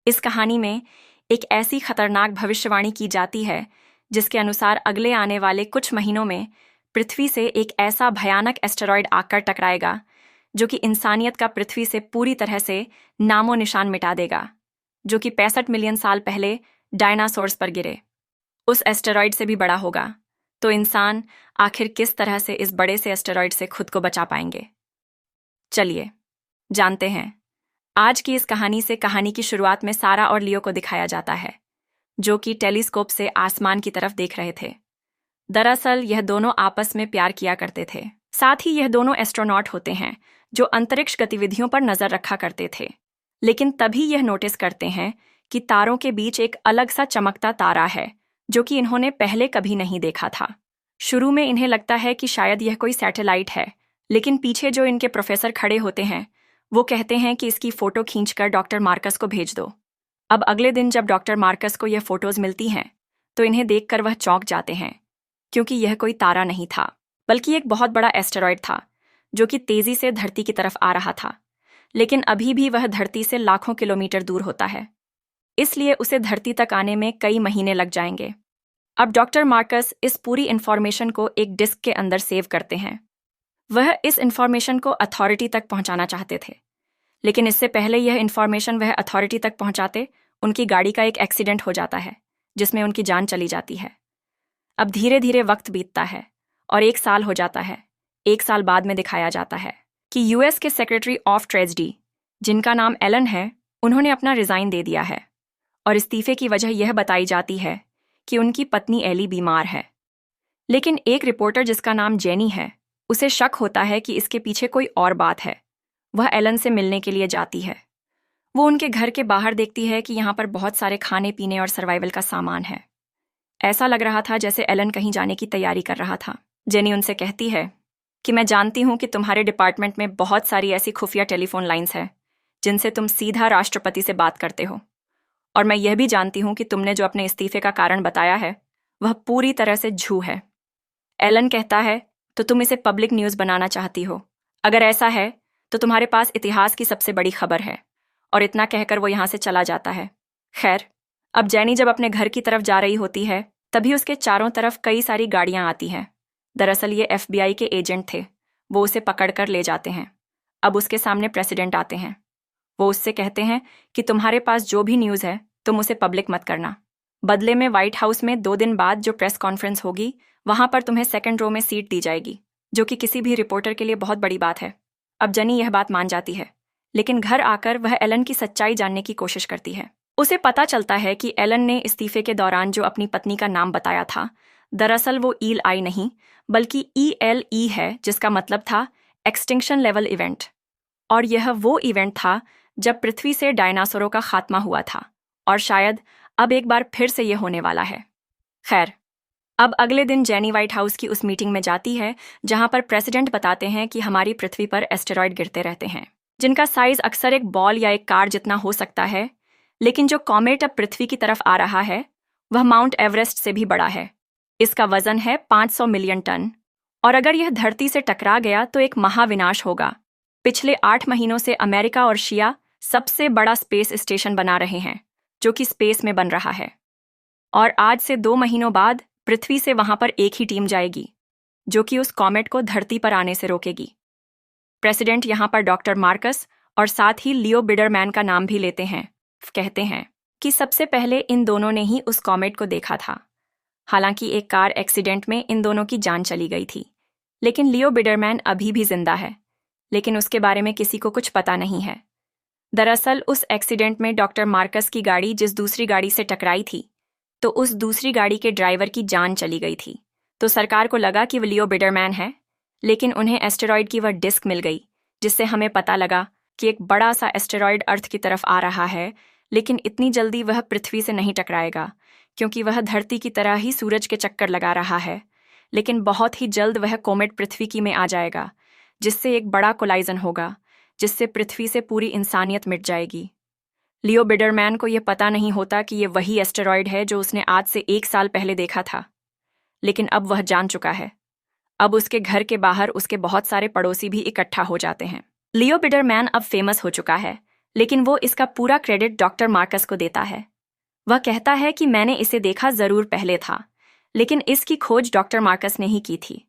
इस कहानी में एक ऐसी खतरनाक भविष्यवाणी की जाती है जिसके अनुसार अगले आने वाले कुछ महीनों में पृथ्वी से एक ऐसा भयानक एस्टेरॉयड आकर टकराएगा जो कि इंसानियत का पृथ्वी से पूरी तरह से नामो निशान मिटा देगा, जो कि 65 मिलियन साल पहले डायनासोर्स पर गिरे उस एस्टेरॉयड से भी बड़ा होगा। तो इंसान आखिर किस तरह से इस बड़े से एस्टेरॉयड से खुद को बचा पाएंगे? चलिए जानते हैं। आज की इस कहानी से कहानी की शुरुआत में सारा और लियो को दिखाया जाता है, जो कि टेलीस्कोप से आसमान की तरफ देख रहे थे। दरअसल यह दोनों आपस में प्यार किया करते थे। साथ ही यह दोनों एस्ट्रोनॉट होते हैं जो अंतरिक्ष गतिविधियों पर नजर रखा करते थे। लेकिन तभी यह नोटिस करते हैं कि तारों के बीच एक अलग सा चमकता तारा है जो कि इन्होंने पहले कभी नहीं देखा था। शुरू में इन्हें लगता है कि शायद यह कोई सैटेलाइट है, लेकिन पीछे जो इनके प्रोफेसर खड़े होते हैं वो कहते हैं कि इसकी फोटो खींचकर डॉक्टर मार्कस को भेज दो। अब अगले दिन जब डॉक्टर मार्कस को यह फोटोज मिलती हैं तो इन्हें देखकर वह चौंक जाते हैं, क्योंकि यह कोई तारा नहीं था बल्कि एक बहुत बड़ा एस्टेरॉयड था जो कि तेजी से धरती की तरफ आ रहा था। लेकिन अभी भी वह धरती से लाखों किलोमीटर दूर होता है, इसलिए उसे धरती तक आने में कई महीने लग जाएंगे। अब डॉक्टर मार्कस इस पूरी इंफॉर्मेशन को एक डिस्क के अंदर सेव करते हैं। वह इस इंफॉर्मेशन को अथॉरिटी तक पहुंचाना चाहते थे, लेकिन इससे पहले यह इंफॉर्मेशन वह अथॉरिटी तक पहुंचाते उनकी गाड़ी का एक एक्सीडेंट हो जाता है जिसमें उनकी जान चली जाती है। अब धीरे धीरे वक्त बीतता है और 1 साल हो जाता है। 1 साल बाद में दिखाया जाता है कि यूएस के सेक्रेटरी ऑफ ट्रेजरी, जिनका नाम एलन है, उन्होंने अपना रिजाइन दे दिया है और इस्तीफे की वजह यह बताई जाती है कि उनकी पत्नी एली बीमार है। लेकिन एक रिपोर्टर जिसका नाम जेनी है, उसे शक होता है कि इसके पीछे कोई और बात है। वह एलन से मिलने के लिए जाती है। वो उनके घर के बाहर देखती है कि यहाँ पर बहुत सारे खाने पीने और सर्वाइवल का सामान है। ऐसा लग रहा था जैसे एलन कहीं जाने की तैयारी कर रहा था। जेनी उनसे कहती है कि मैं जानती हूँ कि तुम्हारे डिपार्टमेंट में बहुत सारी ऐसी खुफिया टेलीफोन लाइंस हैं जिनसे तुम सीधा राष्ट्रपति से बात करते हो, और मैं यह भी जानती हूँ कि तुमने जो अपने इस्तीफे का कारण बताया है वह पूरी तरह से झूठ है। एलन कहता है, तो तुम इसे पब्लिक न्यूज़ बनाना चाहती हो? अगर ऐसा है तो तुम्हारे पास इतिहास की सबसे बड़ी खबर है। और इतना कहकर वो यहाँ से चला जाता है। खैर, अब जेनी जब अपने घर की तरफ जा रही होती है तभी उसके चारों तरफ कई सारी गाड़ियाँ आती हैं। दरअसल ये FBI के एजेंट थे। वो उसे पकड़कर ले जाते हैं। अब उसके सामने प्रेसिडेंट आते हैं। वो उससे कहते हैं कि तुम्हारे पास जो भी न्यूज़ है तुम उसे पब्लिक मत करना। बदले में व्हाइट हाउस में 2 दिन बाद जो प्रेस कॉन्फ्रेंस होगी वहाँ पर तुम्हें सेकंड रो में सीट दी जाएगी, जो कि किसी भी रिपोर्टर के लिए बहुत बड़ी बात है। अब जेनी यह बात मान जाती है, लेकिन घर आकर वह एलन की सच्चाई जानने की कोशिश करती है। उसे पता चलता है कि एलन ने इस्तीफे के दौरान जो अपनी पत्नी का नाम बताया था, दरअसल वो ELI नहीं बल्कि ELE है, जिसका मतलब था एक्सटिंक्शन लेवल इवेंट। और यह वो इवेंट था जब पृथ्वी से डायनासोरों का खात्मा हुआ था, और शायद अब एक बार फिर से यह होने वाला है। खैर, अब अगले दिन जेनी व्हाइट हाउस की उस मीटिंग में जाती है जहां पर प्रेसिडेंट बताते हैं कि हमारी पृथ्वी पर एस्टेरॉयड गिरते रहते हैं जिनका साइज अक्सर एक बॉल या एक कार जितना हो सकता है, लेकिन जो कॉमेट अब पृथ्वी की तरफ आ रहा है वह माउंट एवरेस्ट से भी बड़ा है। इसका वजन है 500 मिलियन टन, और अगर यह धरती से टकरा गया तो एक महाविनाश होगा। पिछले 8 महीनों से अमेरिका और शिया सबसे बड़ा स्पेस स्टेशन बना रहे हैं जो कि स्पेस में बन रहा है, और आज से 2 महीनों बाद पृथ्वी से वहां पर एक ही टीम जाएगी जो कि उस कॉमेट को धरती पर आने से रोकेगी। प्रेसिडेंट यहाँ पर डॉक्टर मार्कस और साथ ही लियो बिडरमैन का नाम भी लेते हैं। कहते हैं कि सबसे पहले इन दोनों ने ही उस कॉमेट को देखा था। हालांकि एक कार एक्सीडेंट में इन दोनों की जान चली गई थी, लेकिन लियो बिडरमैन अभी भी जिंदा है, लेकिन उसके बारे में किसी को कुछ पता नहीं है। दरअसल उस एक्सीडेंट में डॉक्टर मार्कस की गाड़ी जिस दूसरी गाड़ी से टकराई थी, तो उस दूसरी गाड़ी के ड्राइवर की जान चली गई थी। तो सरकार को लगा कि वो लियो बिडरमैन है, लेकिन उन्हें एस्टेरॉयड की वह डिस्क मिल गई जिससे हमें पता लगा कि एक बड़ा सा एस्टेरॉयड अर्थ की तरफ आ रहा है, लेकिन इतनी जल्दी वह पृथ्वी से नहीं टकराएगा क्योंकि वह धरती की तरह ही सूरज के चक्कर लगा रहा है। लेकिन बहुत ही जल्द वह कोमेट पृथ्वी की में आ जाएगा, जिससे एक बड़ा कोलाइजन होगा जिससे पृथ्वी से पूरी इंसानियत मिट जाएगी। लियो बिडरमैन को यह पता नहीं होता कि यह वही एस्टेरॉयड है जो उसने आज से 1 साल पहले देखा था, लेकिन अब वह जान चुका है। अब उसके घर के बाहर उसके बहुत सारे पड़ोसी भी इकट्ठा हो जाते हैं। लियो बिडरमैन अब फेमस हो चुका है, लेकिन वो इसका पूरा क्रेडिट डॉक्टर मार्कस को देता है। वह कहता है कि मैंने इसे देखा जरूर पहले था, लेकिन इसकी खोज डॉक्टर मार्कस ने ही की थी।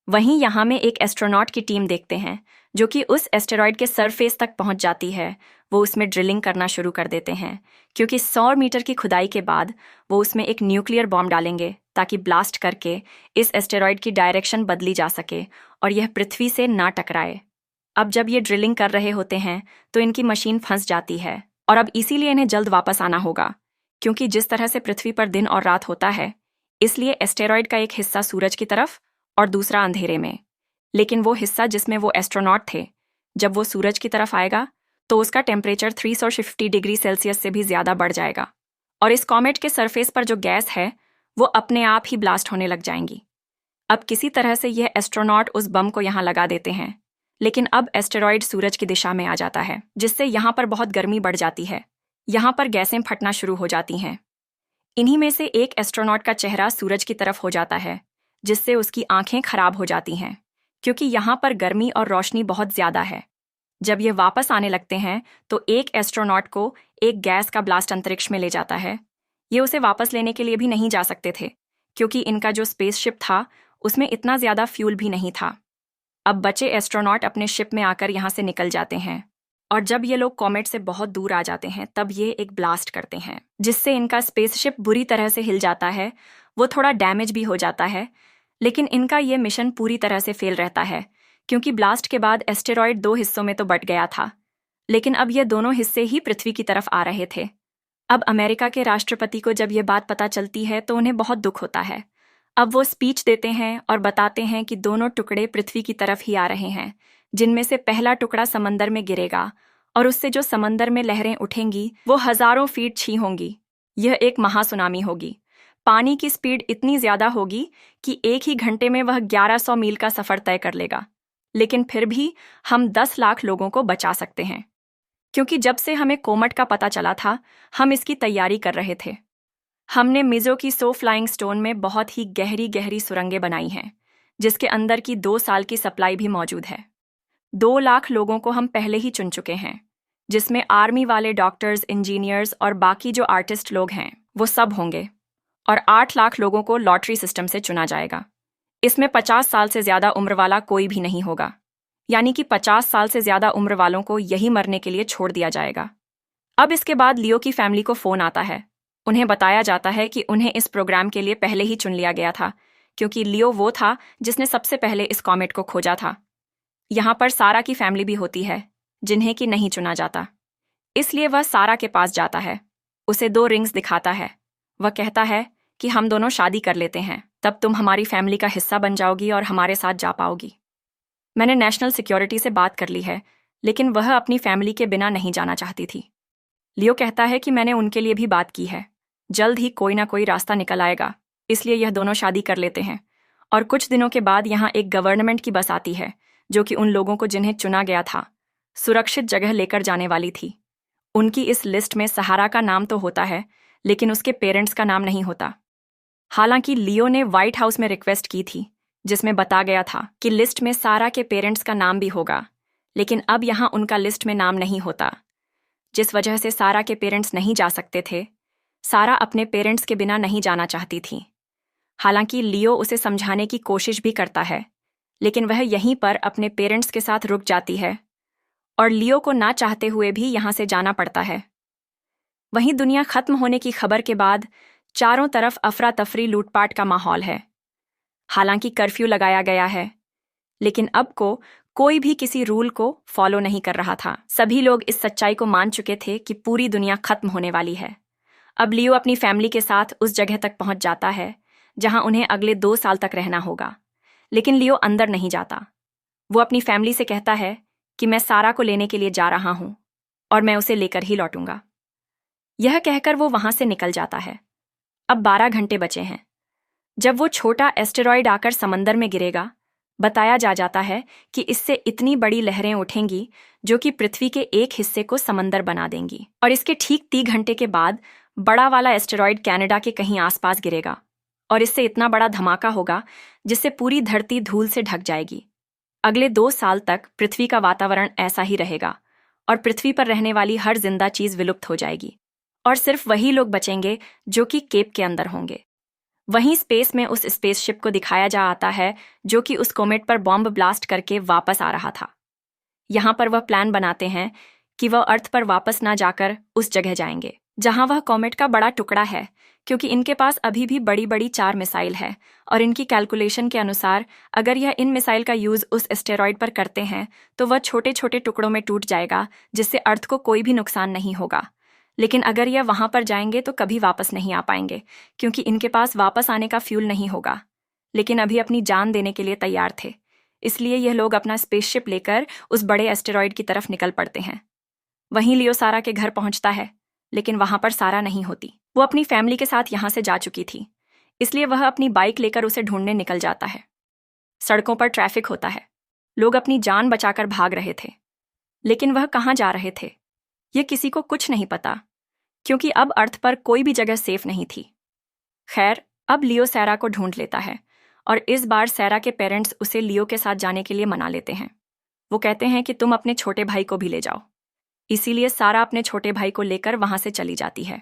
वहीं यहाँ में एक एस्ट्रोनॉट की टीम देखते हैं जो कि उस एस्टेरॉयड के सरफेस तक पहुंच जाती है। वो उसमें ड्रिलिंग करना शुरू कर देते हैं, क्योंकि 100 मीटर की खुदाई के बाद वो उसमें एक न्यूक्लियर बॉम्ब डालेंगे ताकि ब्लास्ट करके इस एस्टेरॉयड की डायरेक्शन बदली जा सके और यह पृथ्वी से ना टकराए। अब जब ये ड्रिलिंग कर रहे होते हैं तो इनकी मशीन फंस जाती है और अब इसीलिए इन्हें जल्द वापस आना होगा, क्योंकि जिस तरह से पृथ्वी पर दिन और रात होता है, इसलिए एस्टेरॉयड का एक हिस्सा सूरज की तरफ और दूसरा अंधेरे में। लेकिन वो हिस्सा जिसमें वो एस्ट्रोनॉट थे, जब वो सूरज की तरफ आएगा तो उसका टेम्परेचर 350 डिग्री सेल्सियस से भी ज़्यादा बढ़ जाएगा और इस कॉमेट के सरफेस पर जो गैस है वो अपने आप ही ब्लास्ट होने लग जाएंगी। अब किसी तरह से यह एस्ट्रोनॉट उस बम को यहाँ लगा देते हैं, लेकिन अब एस्टेरॉयड सूरज की दिशा में आ जाता है, जिससे यहाँ पर बहुत गर्मी बढ़ जाती है। यहाँ पर गैसें फटना शुरू हो जाती हैं। इन्हीं में से एक एस्ट्रोनॉट का चेहरा सूरज की तरफ हो जाता है, जिससे उसकी आंखें खराब हो जाती हैं, क्योंकि यहाँ पर गर्मी और रोशनी बहुत ज़्यादा है। जब ये वापस आने लगते हैं तो एक एस्ट्रोनॉट को एक गैस का ब्लास्ट अंतरिक्ष में ले जाता है। ये उसे वापस लेने के लिए भी नहीं जा सकते थे, क्योंकि इनका जो स्पेसशिप था उसमें इतना ज़्यादा फ्यूल भी नहीं था। अब बचे एस्ट्रोनॉट अपने शिप में आकर यहाँ से निकल जाते हैं और जब ये लोग कॉमेट से बहुत दूर आ जाते हैं तब ये एक ब्लास्ट करते हैं, जिससे इनका स्पेसशिप बुरी तरह से हिल जाता है। वो थोड़ा डैमेज भी हो जाता है, लेकिन इनका ये मिशन पूरी तरह से फेल रहता है, क्योंकि ब्लास्ट के बाद एस्टेरॉयड 2 हिस्सों में तो बट गया था, लेकिन अब ये दोनों हिस्से ही पृथ्वी की तरफ आ रहे थे। अब अमेरिका के राष्ट्रपति को जब ये बात पता चलती है तो उन्हें बहुत दुख होता है। अब वो स्पीच देते हैं और बताते हैं कि दोनों टुकड़े पृथ्वी की तरफ ही आ रहे हैं, जिनमें से पहला टुकड़ा समंदर में गिरेगा और उससे जो समंदर में लहरें उठेंगी वो हजारों फीट छी होंगी। यह एक महासुनामी होगी। पानी की स्पीड इतनी ज्यादा होगी कि एक ही घंटे में वह 1100 मील का सफर तय कर लेगा, लेकिन फिर भी हम 10 लाख लोगों को बचा सकते हैं, क्योंकि जब से हमें कोमट का पता चला था हम इसकी तैयारी कर रहे थे। हमने मिजो की सो फ्लाइंग स्टोन में बहुत ही गहरी गहरी सुरंगें बनाई हैं, जिसके अंदर की 2 साल की सप्लाई भी मौजूद है। 2 लाख लोगों को हम पहले ही चुन चुके हैं, जिसमें आर्मी वाले डॉक्टर्स, इंजीनियर्स और बाकी जो आर्टिस्ट लोग हैं वो सब होंगे, और 8 लाख लोगों को लॉटरी सिस्टम से चुना जाएगा। इसमें 50 साल से ज़्यादा उम्र वाला कोई भी नहीं होगा, यानी कि 50 साल से ज़्यादा उम्र वालों को यही मरने के लिए छोड़ दिया जाएगा। अब इसके बाद लियो की फैमिली को फ़ोन आता है। उन्हें बताया जाता है कि उन्हें इस प्रोग्राम के लिए पहले ही चुन लिया गया था, क्योंकि लियो वो था जिसने सबसे पहले इस कॉमेट को खोजा था। यहाँ पर सारा की फैमिली भी होती है, जिन्हें कि नहीं चुना जाता। इसलिए वह सारा के पास जाता है, उसे 2 रिंग्स दिखाता है। वह कहता है कि हम दोनों शादी कर लेते हैं, तब तुम हमारी फैमिली का हिस्सा बन जाओगी और हमारे साथ जा पाओगी। मैंने नेशनल सिक्योरिटी से बात कर ली है, लेकिन वह अपनी फैमिली के बिना नहीं जाना चाहती थी। लियो कहता है कि मैंने उनके लिए भी बात की है, जल्द ही कोई ना कोई रास्ता निकल आएगा, इसलिए यह दोनों शादी कर लेते हैं। और कुछ दिनों के बाद यहाँ एक गवर्नमेंट की बस आती है, जो कि उन लोगों को जिन्हें चुना गया था सुरक्षित जगह लेकर जाने वाली थी। उनकी इस लिस्ट में सहारा का नाम तो होता है, लेकिन उसके पेरेंट्स का नाम नहीं होता। हालांकि लियो ने व्हाइट हाउस में रिक्वेस्ट की थी, जिसमें बता गया था कि लिस्ट में सारा के पेरेंट्स का नाम भी होगा, लेकिन अब यहाँ उनका लिस्ट में नाम नहीं होता, जिस वजह से सारा के पेरेंट्स नहीं जा सकते थे। सारा अपने पेरेंट्स के बिना नहीं जाना चाहती थी। हालांकि लियो उसे समझाने की कोशिश भी करता है, लेकिन वह यहीं पर अपने पेरेंट्स के साथ रुक जाती है और लियो को ना चाहते हुए भी यहाँ से जाना पड़ता है। वहीं दुनिया खत्म होने की खबर के बाद चारों तरफ अफरा तफरी लूटपाट का माहौल है। हालांकि कर्फ्यू लगाया गया है, लेकिन अब को कोई भी किसी रूल को फॉलो नहीं कर रहा था। सभी लोग इस सच्चाई को मान चुके थे कि पूरी दुनिया खत्म होने वाली है। अब लियो अपनी फैमिली के साथ उस जगह तक पहुंच जाता है जहां उन्हें अगले 2 साल तक रहना होगा, लेकिन लियो अंदर नहीं जाता। वो अपनी फैमिली से कहता है कि मैं सारा को लेने के लिए जा रहा हूं और मैं उसे लेकर ही लौटूंगा। यह कहकर वो वहां से निकल जाता है। अब 12 घंटे बचे हैं। जब वो छोटा एस्टेरॉयड आकर समंदर में गिरेगा, बताया जाता है कि इससे इतनी बड़ी लहरें उठेंगी जो कि पृथ्वी के एक हिस्से को समंदर बना देंगी, और इसके ठीक 30 घंटे के बाद बड़ा वाला एस्टेरॉयड कनाडा के कहीं आसपास गिरेगा और इससे इतना बड़ा धमाका होगा जिससे पूरी धरती धूल से ढक जाएगी। अगले 2 साल तक पृथ्वी का वातावरण ऐसा ही रहेगा और पृथ्वी पर रहने वाली हर जिंदा चीज विलुप्त हो जाएगी और सिर्फ वही लोग बचेंगे जो कि केप के अंदर होंगे। वहीं स्पेस में उस स्पेसशिप को दिखाया जा आता है जो कि उस कोमेट पर बॉम्ब ब्लास्ट करके वापस आ रहा था। यहाँ पर वह प्लान बनाते हैं कि वह अर्थ पर वापस ना जाकर उस जगह जाएंगे जहां वह कॉमेट का बड़ा टुकड़ा है, क्योंकि इनके पास अभी भी बड़ी बड़ी 4 मिसाइल है और इनकी कैलकुलेशन के अनुसार अगर यह इन मिसाइल का यूज उस एस्टेरॉयड पर करते हैं तो वह छोटे छोटे टुकड़ों में टूट जाएगा जिससे अर्थ को कोई भी नुकसान नहीं होगा। लेकिन अगर यह वहां पर जाएंगे तो कभी वापस नहीं आ पाएंगे क्योंकि इनके पास वापस आने का फ्यूल नहीं होगा, लेकिन अभी अपनी जान देने के लिए तैयार थे। इसलिए यह लोग अपना स्पेसशिप लेकर उस बड़े एस्टेरॉयड की तरफ निकल पड़ते हैं। वहीं लियो सारा के घर पहुंचता है, लेकिन वहां पर सारा नहीं होती। वो अपनी फैमिली के साथ यहां से जा चुकी थी, इसलिए वह अपनी बाइक लेकर उसे ढूंढने निकल जाता है। सड़कों पर ट्रैफिक होता है, लोग अपनी जान बचाकर भाग रहे थे, लेकिन वह कहाँ जा रहे थे यह किसी को कुछ नहीं पता, क्योंकि अब अर्थ पर कोई भी जगह सेफ नहीं थी। खैर, अब लियो सैरा को ढूंढ लेता है और इस बार सैरा के पेरेंट्स उसे लियो के साथ जाने के लिए मना लेते हैं। वो कहते हैं कि तुम अपने छोटे भाई को भी ले जाओ। इसीलिए सारा अपने छोटे भाई को लेकर वहां से चली जाती है।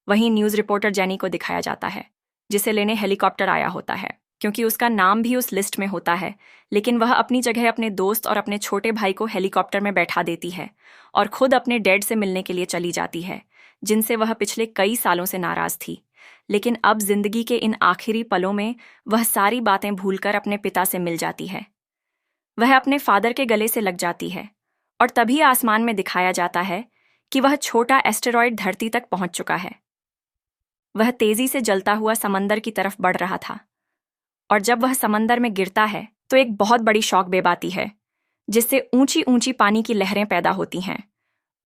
वहीं न्यूज़ रिपोर्टर जेनी को दिखाया जाता है, जिसे लेने हेलीकॉप्टर आया होता है, क्योंकि उसका नाम भी उस लिस्ट में होता है। लेकिन वह अपनी जगह अपने दोस्त और अपने छोटे भाई को हेलीकॉप्टर में बैठा देती है और खुद अपने डैड से मिलने के लिए चली जाती है, जिनसे वह पिछले कई सालों से नाराज थी। लेकिन अब जिंदगी के इन आखिरी पलों में वह सारी बातें भूलकर अपने पिता से मिल जाती है। वह अपने फादर के गले से लग जाती है और तभी आसमान में दिखाया जाता है कि वह छोटा एस्टेरॉयड धरती तक पहुंच चुका है। वह तेजी से जलता हुआ समंदर की तरफ बढ़ रहा था और जब वह समंदर में गिरता है तो एक बहुत बड़ी शॉक वेव आती है, जिससे ऊंची ऊंची पानी की लहरें पैदा होती हैं।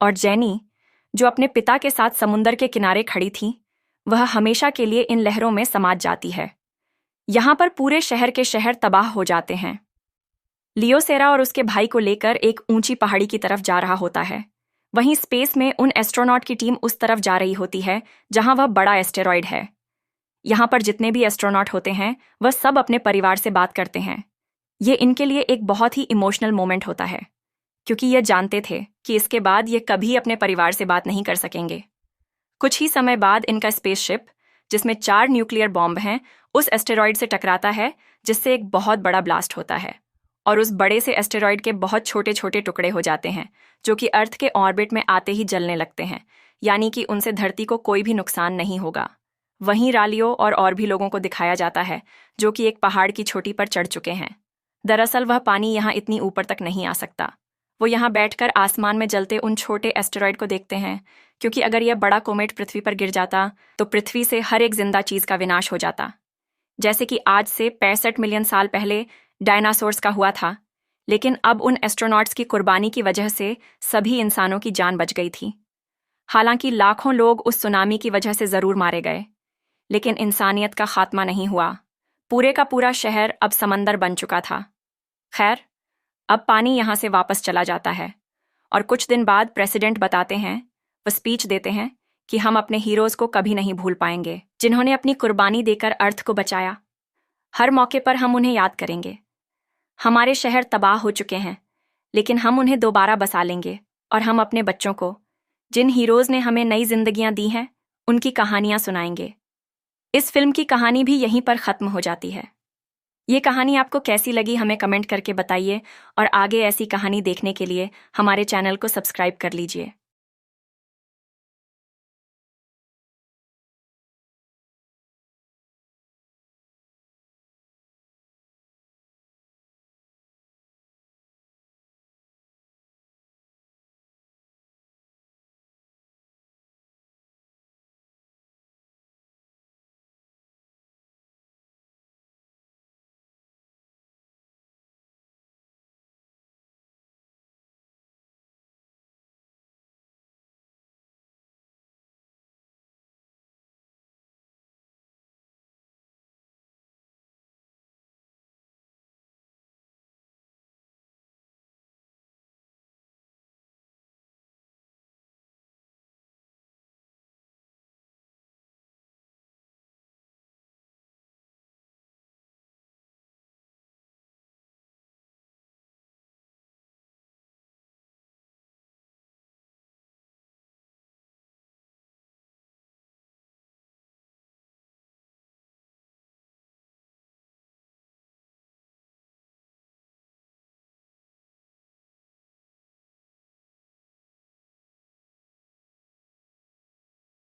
और जेनी, जो अपने पिता के साथ समुंदर के किनारे खड़ी थी, वह हमेशा के लिए इन लहरों में समा जाती है। यहां पर पूरे शहर के शहर तबाह हो जाते हैं। लियो सेरा और उसके भाई को लेकर एक ऊंची पहाड़ी की तरफ जा रहा होता है। वहीं स्पेस में उन एस्ट्रोनॉट की टीम उस तरफ जा रही होती है जहां वह बड़ा एस्टेरॉयड है। यहां पर जितने भी एस्ट्रोनॉट होते हैं वह सब अपने परिवार से बात करते हैं। ये इनके लिए एक बहुत ही इमोशनल मोमेंट होता है, क्योंकि ये जानते थे कि इसके बाद ये कभी अपने परिवार से बात नहीं कर सकेंगे। कुछ ही समय बाद इनका स्पेसशिप, जिसमें 4 न्यूक्लियर बॉम्ब हैं, उस एस्टेरॉयड से टकराता है, जिससे एक बहुत बड़ा ब्लास्ट होता है और उस बड़े से एस्टेरॉयड के बहुत छोटे छोटे टुकड़े हो जाते हैं, जो कि अर्थ के ऑर्बिट में आते ही जलने लगते हैं, यानी कि उनसे धरती को कोई भी नुकसान नहीं होगा। वहीं रालियो और भी लोगों को दिखाया जाता है जो कि एक पहाड़ की चोटी पर चढ़ चुके हैं। दरअसल वह पानी यहाँ इतनी ऊपर तक नहीं आ सकता। वो यहाँ बैठकर आसमान में जलते उन छोटे एस्टेरॉयड को देखते हैं, क्योंकि अगर यह बड़ा कोमेट पृथ्वी पर गिर जाता तो पृथ्वी से हर एक जिंदा चीज का विनाश हो जाता, जैसे कि आज से 65 मिलियन साल पहले डायनासोर्स का हुआ था। लेकिन अब उन एस्ट्रोनॉट्स की कुर्बानी की वजह से सभी इंसानों की जान बच गई थी। हालांकि लाखों लोग उस सुनामी की वजह से जरूर मारे गए, लेकिन इंसानियत का खात्मा नहीं हुआ। पूरे का पूरा शहर अब समंदर बन चुका था। खैर, अब पानी यहाँ से वापस चला जाता है और कुछ दिन बाद प्रेसिडेंट बताते हैं, वह स्पीच देते हैं कि हम अपने हीरोज को कभी नहीं भूल पाएंगे, जिन्होंने अपनी कुर्बानी देकर अर्थ को बचाया। हर मौके पर हम उन्हें याद करेंगे। हमारे शहर तबाह हो चुके हैं, लेकिन हम उन्हें दोबारा बसा लेंगे और हम अपने बच्चों को, जिन हीरोज ने हमें नई जिंदगियां दी हैं, उनकी कहानियां सुनाएंगे। इस फिल्म की कहानी भी यहीं पर खत्म हो जाती है। ये कहानी आपको कैसी लगी हमें कमेंट करके बताइए और आगे ऐसी कहानी देखने के लिए हमारे चैनल को सब्सक्राइब कर लीजिए।